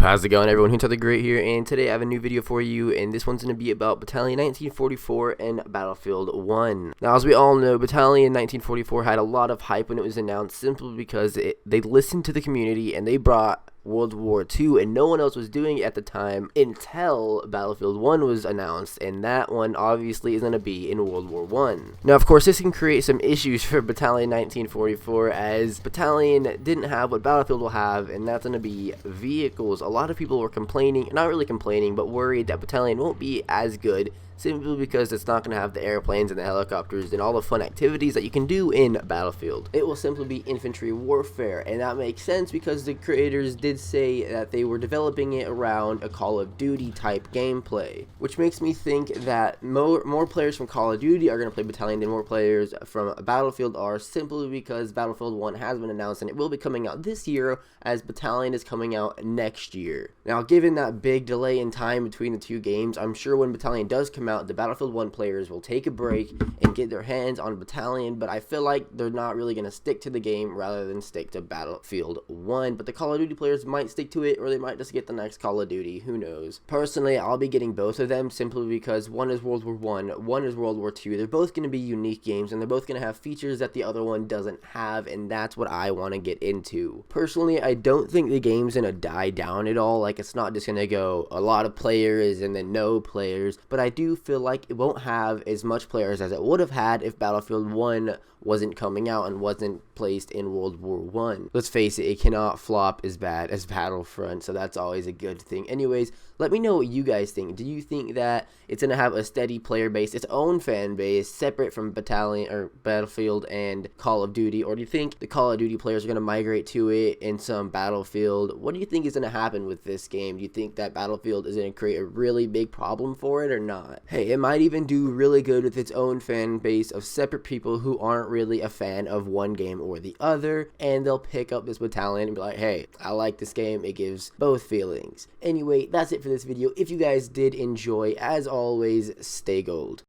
How's it going, everyone? Hunter the Great here, and today I have a new video for you, and this one's going to be about Battalion 1944 and Battlefield 1. Now, as we all know, Battalion 1944 had a lot of hype when it was announced, simply because they listened to the community and they brought World War II, and no one else was doing it at the time until Battlefield 1 was announced, and that one obviously is going to be in World War 1. Now, of course, this can create some issues for Battalion 1944, as Battalion didn't have what Battlefield will have, and that's going to be vehicles. A lot of people were complaining, not really complaining, but worried that Battalion won't be as good, simply because it's not going to have the airplanes and the helicopters and all the fun activities that you can do in Battlefield. It will simply be infantry warfare, and that makes sense because the creators did say that they were developing it around a Call of Duty type gameplay, which makes me think that more players from Call of Duty are going to play Battalion than more players from Battlefield are, simply because Battlefield 1 has been announced and it will be coming out this year, as Battalion is coming out next year. Now, given that big delay in time between the two games, I'm sure when Battalion does come out, the Battlefield 1 players will take a break and get their hands on Battalion, but I feel like they're not really going to stick to the game rather than stick to Battlefield 1. But the Call of Duty players might stick to it, or they might just get the next Call of Duty, who knows. Personally, I'll be getting both of them, simply because one is World War 1, one is World War 2. They're both going to be unique games, and they're both going to have features that the other one doesn't have, and that's what I want to get into. Personally, I don't think the game's going to die down at all. Like, it's not just going to go a lot of players and then no players, but I do feel like it won't have as much players as it would have had if Battlefield 1 wasn't coming out and wasn't placed in World War 1. Let's face it, it cannot flop as bad as Battlefront, so that's always a good thing. Anyways, let me know what you guys think. Do you think that it's going to have a steady player base, its own fan base, separate from Battalion or Battlefield and Call of Duty, or do you think the Call of Duty players are going to migrate to it in some Battlefield? What do you think is going to happen with this game? Do you think that Battlefield is going to create a really big problem for it or not? Hey, it might even do really good with its own fan base of separate people who aren't really a fan of one game or the other, and they'll pick up this Battalion and be like, hey, I like this game. It gives both feelings. Anyway, that's it for this video. If you guys did enjoy, as always, stay gold.